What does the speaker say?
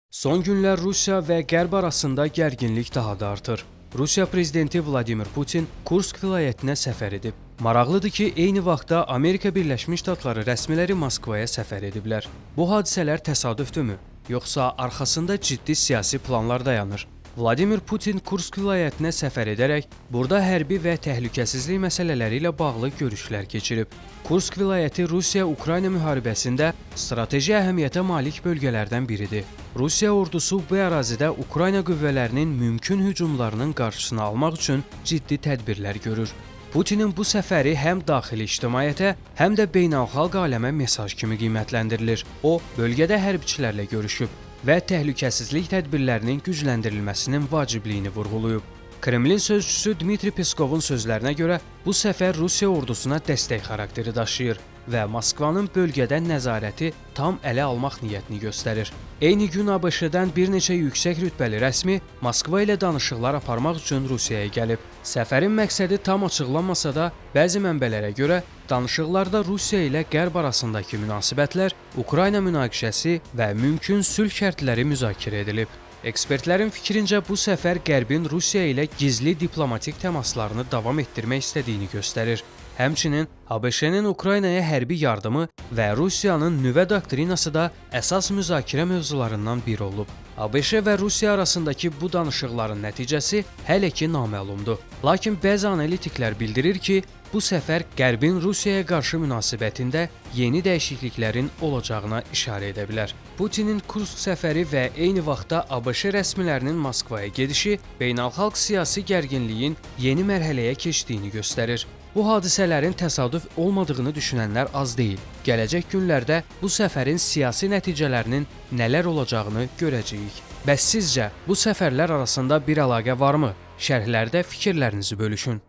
Son günlər Rusiya və Qərb arasında gərginlik daha da artır. Rusiya prezidenti Vladimir Putin Kursk vilayətinə səfər edib. Maraqlıdır ki, eyni vaxtda Amerika Birləşmiş Ştatları rəsmiləri Moskvaya səfər ediblər. Bu hadisələr təsadüfdürmü? Yoxsa arxasında ciddi siyasi planlar dayanır? Vladimir Putin Kursk vilayətinə səfər edərək burada hərbi və təhlükəsizlik məsələləri ilə bağlı görüşlər keçirib. Kursk vilayəti Rusiya-Ukrayna müharibəsində strateji əhəmiyyətə malik bölgələrdən biridir. Rusiya ordusu bu ərazidə Ukrayna qüvvələrinin mümkün hücumlarının qarşısını almaq üçün ciddi tədbirlər görür. Putinin bu səfəri həm daxili ictimaiyyətə, həm də beynəlxalq aləmə mesaj kimi qiymətləndirilir. O, bölgədə hərbiçilərlə görüşüb və təhlükəsizlik tədbirlərinin gücləndirilməsinin vacibliyini vurğulayıb. Kremlin sözçüsü Dmitri Peskovun sözlərinə görə bu səfər Rusiya ordusuna dəstək xarakteri daşıyır və Moskvanın bölgədə nəzarəti tam ələ almaq niyyətini göstərir. Eyni gün ABŞ-dən bir neçə yüksək rütbəli rəsmi Moskva ilə danışıqlar aparmaq üçün Rusiyaya gəlib. Səfərin məqsədi tam açıqlanmasa da, bəzi mənbələrə görə danışıqlarda Rusiya ilə Qərb arasındakı münasibətlər, Ukrayna münaqişəsi və mümkün sülh şərtləri müzakirə edilib. Ekspertlərin fikrincə bu səfər Qərbin Rusiya ilə gizli diplomatik təmaslarını davam etdirmək istədiyini göstərir. Həmçinin ABŞ-nin Ukraynaya hərbi yardımı və Rusiyanın nüvə doktrinası da əsas müzakirə mövzularından biri olub. ABŞ və Rusiya arasındakı bu danışıqların nəticəsi hələ ki naməlumdur. Lakin bəzi analitiklər bildirir ki, bu səfər Qərbin Rusiyaya qarşı münasibətində yeni dəyişikliklərin olacağına işarə edə bilər. Putinin Kursk səfəri və eyni vaxtda ABŞ rəsmilərinin Moskvaya gedişi beynəlxalq siyasi gərginliyin yeni mərhələyə keçdiyini göstərir. Bu hadisələrin təsadüf olmadığını düşünənlər az deyil. Gələcək günlərdə bu səfərin siyasi nəticələrinin nələr olacağını görəcəyik. Bəs sizcə bu səfərlər arasında bir əlaqə varmı? Şərhlərdə fikirlərinizi bölüşün.